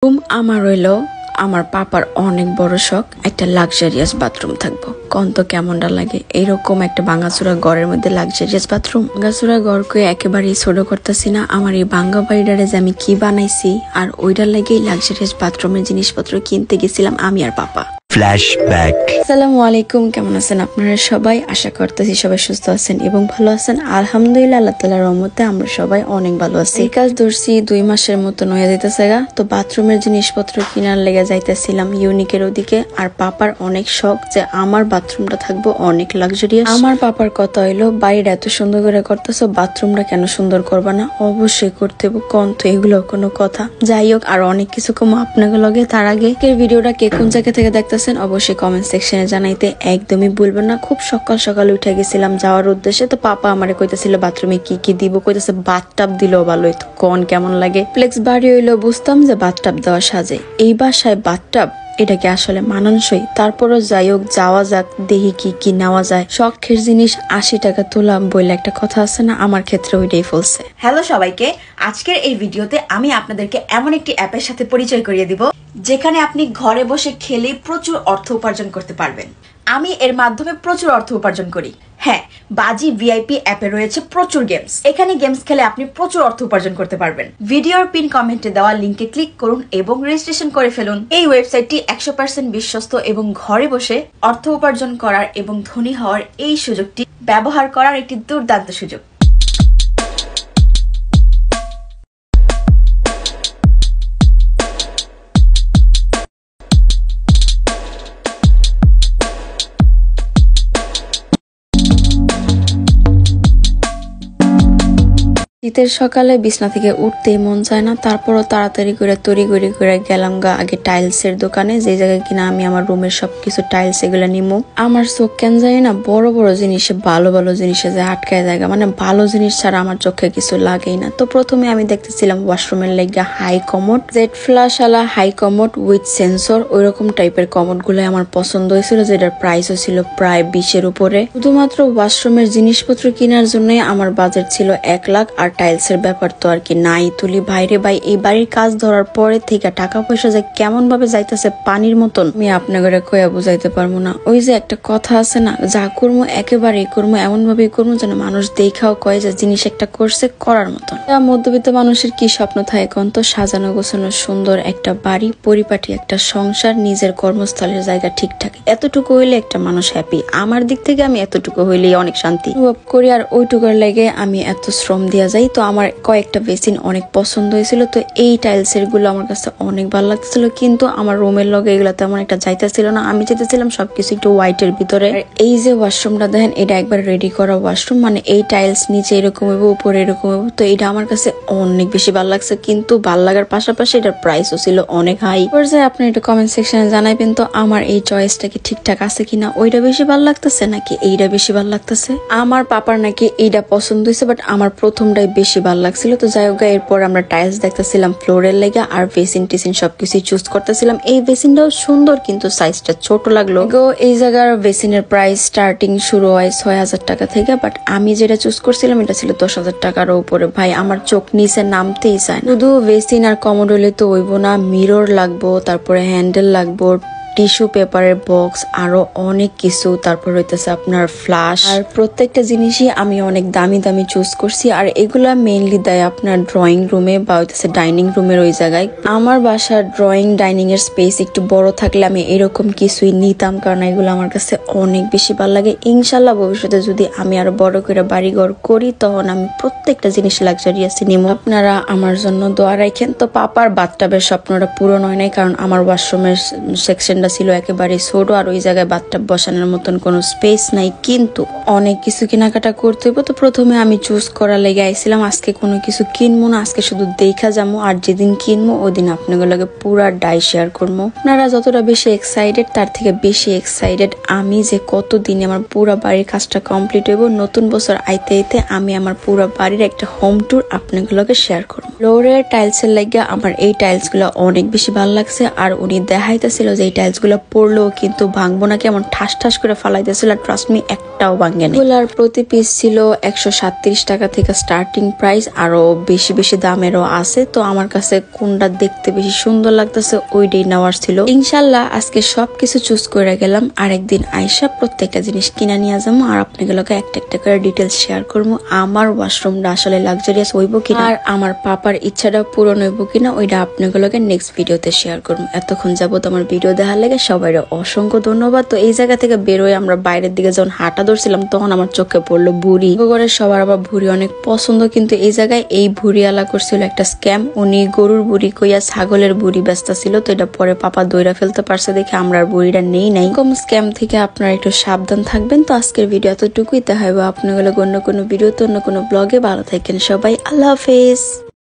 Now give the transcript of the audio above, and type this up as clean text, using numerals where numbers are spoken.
Room আমার হইলো আমার পাপার অনেক বড় শখ একটা লাক্সারিয়াস বাথরুম থাকবো। কন্ত কেমনটা লাগে এইরকম একটা ভাঙাচুরা ঘরের মধ্যে লাক্সারিয়াস বাথরুম। ভাঙাচুরা ঘরকে একেবারেই ছোট করতেছি না, আমার এই ভাঙ্গা বাড়িটারে যে আমি কি বানাইছি আর ওইটার লাগে লাক্সারিয়াস বাথরুমের জিনিসপত্র কিনতে গেছিলাম আমি আর পাপা। ফ্ল্যাশব্যাক। আসসালামু আলাইকুম, কেমন আছেন আপনারা সবাই? আশা করতেছি সবাই সুস্থ আছেন এবং ভালো আছেন। আলহামদুলিল্লাহ, আল্লাহ তাআলার রহমতে আমরা সবাই অনেক ভালো আছি। এই কাজ ধরছি 2 মাসের মতো হয়ে যাইতেছে গা। তো বাথরুমের জিনিসপত্র কিনার লেগে যাইতেছিলাম ইউনিকের ওদিকে। আর পাপার অনেক শখ যে আমার বাথরুমটা থাকবো অনেক লাক্সারিয়াস। আমার পাপার কথা হইলো, বাড়িটা এত সুন্দর করে করতেছো, বাথরুমটা কেন সুন্দর করবা না? অবশ্যই করতে হবে। কন্ত এগুলো কোনো কথা? যাই হোক, আর অনেক কিছু কম আপনাকে লগে। তার আগে ভিডিওটা কে কোন জায়গা থেকে দেখতেছেন অবশ্যই কমেন্ট সেকশনে জানাইতে একদমই ভুলবেন না। খুব সকাল সকাল উঠে গেছিলাম যাওয়ার উদ্দেশ্যে। তো পাপা আমারে কইতেছিল বাথরুমে কি কি দিব, কইতেছে বাথটাব দিলেও ভালো হইতো। কোন কেমন লাগে? ফ্লেক্স বাড়ি হইলো বুঝতাম যে বাথটাব দেওয়া সাজে, এই বাসায় বাথটাব এটা কি আসলে মানানসই? তারপরও যাই হোক, যাওয়া যাক, দেখি কি কি নেওয়া যায়। শখের জিনিস 80 টাকা তোলাম বলে একটা কথা আছে না, আমার ক্ষেত্রে ওইটাই ফলছে। হ্যালো সবাইকে, আজকের এই ভিডিওতে আমি আপনাদেরকে এমন একটি অ্যাপের সাথে পরিচয় করিয়ে দিব যেখানে আপনি ঘরে বসে খেলেই প্রচুর অর্থ উপার্জন করতে পারবেন। আমি এর মাধ্যমে প্রচুর অর্থ উপার্জন করি। হ্যাঁ, বাজি ভিআইপি অ্যাপে রয়েছে প্রচুর গেমস। এখানে গেমস খেলে আপনি প্রচুর অর্থ উপার্জন করতে পারবেন। ভিডিওর পিন কমেন্টে দেওয়া লিঙ্কে ক্লিক করুন এবং রেজিস্ট্রেশন করে ফেলুন। এই ওয়েবসাইটটি 100% বিশ্বস্ত এবং ঘরে বসে অর্থ উপার্জন করার এবং ধনী হওয়ার এই সুযোগটি ব্যবহার করার একটি দুর্দান্ত সুযোগ। শীতের সকালে বিছনা থেকে উঠতেই মন চায় না, তারপরও তাড়াতাড়ি করে তড়িঘড়ি করে গেলাম গা আগে টাইলসের দোকানে, যে জায়গায় কিনা আমি আমার রুমের সবকিছু টাইলস এগুলো নিমু। আমার চোখ কেন জানি না বড় বড় জিনিসে, ভালো ভালো জিনিসে যে আটকায় জায়গা, মানে ভালো জিনিস ছাড়া আমার চোখে কিছু লাগেই না। তো প্রথমে আমি দেখতেছিলাম ওয়াশরুমের লেগা হাই কমোড, জেড ফ্লাশ আলা হাই কমোড উইথ সেন্সর, ওইরকম টাইপের কমোড গুলো আমার পছন্দ হয়েছিল, যেটার প্রাইসও ছিল প্রায় 20-এর উপরে। শুধুমাত্র ওয়াশরুমের জিনিসপত্র কেনার জন্যই আমার বাজেট ছিল 1 লাখ। আর টাইলসের ব্যাপার তো আর কি নাই তুলি ভাইরে ভাই। এই বাড়ির কাজ ধরার পরে থেকে টাকা পয়সা যে কেমন ভাবে যাইতেছে পানির মতন, আমি আপনাদের কইয়া বুঝাইতে পারবো না। ওই যে একটা কথা আছে না, যা করবো একেবারেই করবো, এমন ভাবেই করবো যেন মানুষ দেখাও কয় যে জিনিস একটা করছে করার মতন। মধ্যবিত্ত মানুষের কি স্বপ্ন থাকে কোন? তো সাজানো গোছানো সুন্দর একটা বাড়ি, পরিপাটি একটা সংসার, নিজের কর্মস্থলের জায়গা ঠিকঠাক, এতটুকু হইলে একটা মানুষ হ্যাপি। আমার দিক থেকে আমি এতটুকু হইলেই অনেক শান্তি অনুভব করি। আর ওইটুকুর লেগে আমি এত শ্রম দিয়া যাই। তো আমার কয়েকটা বেসিন অনেক পছন্দ হয়েছিল। তো এই টাইলসের গুলো আমার কাছে অনেক ভালো লাগতেছিল, কিন্তু আমার রুমের লগে এগুলো তেমন একটা যাইতেছিল না। আমি চাইতেছিলাম সবকিছু একটু হোয়াইটের ভিতরে। এই যে ওয়াশরুমটা দেখেন, এটা একবার রেডি করা ওয়াশরুম, মানে এই টাইলস নিচে এরকম হইব, উপরে এরকম হইব। তো এটা আমার কাছে অনেক বেশি ভালো লাগছে, কিন্তু ভালো লাগার পাশাপাশি এটার প্রাইসও ছিল অনেক হাই। পর্যায়ে আপনি একটু কমেন্ট সেকশনে জানাইবেন তো আমার এই চয়েসটা কি ঠিকঠাক আছে কিনা, ওইটা বেশি ভালো লাগতেছে নাকি এইটা বেশি ভালো লাগতেছে। আমার পাপার নাকি এইটা পছন্দ হয়েছে, বাট আমার প্রথমটাই বেশি ভালো লাগছিল। তো যাই হোক, এরপর আমরা টাইলস দেখতেছিলাম ফ্লোরের লেগে, আর বেসিন টিসিন সবকিছু চুজ করতেছিলাম। এই বেসিনটাও সুন্দর, কিন্তু সাইজটা ছোট লাগলো। এই জায়গার বেসিনের প্রাইস স্টার্টিং শুরু হয় 6,000 টাকা থেকে, বাট আমি যেটা চুজ করছিলাম এটা ছিল 10,000 টাকার উপরে। ভাই, আমার চোখ নিচে নামতেই চায় না। শুধু বেসিন আর কমোড হলে তো হইব না, মিরর লাগবো, তারপরে হ্যান্ডেল লাগবো, টিস্যু পেপারের বক্স, আরো অনেক কিছু। তারপর হইতেছে আপনার ফ্লাশ। আর প্রত্যেকটা জিনিসই আমি অনেক দামি দামি চুজ করছি। আর এগুলা মেইনলি দেয় আপনার ড্রয়িং রুমে বা হইতেছে ডাইনিং রুমের ওই জায়গায়। আমার বাসার ড্রয়িং ডাইনিং এর স্পেস একটু বড় থাকলে আমি এরকম কিছুই নিতাম, কারণ এগুলো আমার কাছে অনেক বেশি ভালো লাগে। ইনশাল্লাহ ভবিষ্যতে যদি আমি আরো বড় করে বাড়িঘর করি, তখন আমি প্রত্যেকটা জিনিস লাক্সারিয়াসই নিব। আপনারা আমার জন্য দোয়া রাখেন। তো পাপার বাথটাবের স্বপ্নটা পূরণ হয় নাই, কারণ আমার ওয়াশরুমের সেকশনটা ছিল একেবারে ছোট, আর ওই জায়গায় বাথটাব বসানোর মতন কোনো স্পেস নাই। কিন্তু অনেক কিছু কেনাকাটা করতে হইব। তো প্রথমে আমি চুজ করা লেগে আইছিলাম, আজকে কোনো কিছু কিনবো না, আজকে শুধু দেখা যাবো। আর যেদিন কিনবো ওই দিন আপনাদের লগে পুরা ডাই শেয়ার করবো। আপনারা যতটা বেশি এক্সাইটেড, তার থেকে বেশি এক্সাইটেড আমি যে কতদিনে আমার পুরা বাড়ির কাজটা কমপ্লিট হইব। নতুন বছর আইতে আইতে আমি আমার পুরা বাড়ির একটা হোম ট্যুর আপনাদের লগে শেয়ার করবো। ফ্লোরের টাইলসের লাগে আমার এই টাইলস গুলো অনেক বেশি ভালো লাগছে। আর উনি দেখাইতেছিল যে এই টাইলস গুলা পড়লো কিন্তু ভাঙবো না কেমন ঠাস ঠাস করে ফালাইতেছিল, ট্রাস্ট মি একটাও ভাঙে না। এগুলার প্রতি পিস ছিল 137 টাকা থেকে স্টার্টিং প্রাইস, আরো বেশি বেশি দামেরও আছে। তো আমার কাছে কোনটা দেখতে বেশি সুন্দর লাগতেছে ওইটাই নেওয়ার ছিল। ইনশাল্লাহ আজকে সবকিছু চুজ করে গেলাম, আরেকদিন আইসা প্রত্যেকটা জিনিস কিনা নিয়ে যাবো আর আপনাগুলোকে একটা একটা করে ডিটেলস শেয়ার করবো। আমার ওয়াশরুমটা আসলে লাক্সারিয়াস হইব কিনা আর আমার পাপার ইচ্ছাটা পূরণ হইব কিনা ওইটা আপনাগুলোকে নেক্সট ভিডিওতে শেয়ার করবো। এতক্ষণ যাবত আমার ভিডিও দেখার লাগে সবাই অসংখ্য ধন্যবাদ। তো এই জায়গা থেকে বেরোয় আমরা বাইরের দিকে যখন হাঁটা ধরছিলাম তখন আমার চোখে পড়লো ভুড়ি। করে সবার আবার ভুড়ি অনেক পছন্দ, কিন্তু এই জায়গায় এই ভুড়িওয়ালা করছিল একটা স্ক্যাম। উনি গরুর ভুড়ি কইয়া ছাগলের ভুড়ি ব্যস্ত ছিল। তো এটা পরে পাপা দইরা ফেলতে পারছে দেখে আমরা আর ভুড়িটা নেই নাই। কম স্ক্যাম থেকে আপনারা একটু সাবধান থাকবেন। তো আজকের ভিডিও এতটুকুই, দেখা হবে আপনাগুলো অন্য কোনো ভিডিওতে অন্য কোনো ব্লগে। ভালো থাকেন সবাই, আল্লাহ হাফেজ।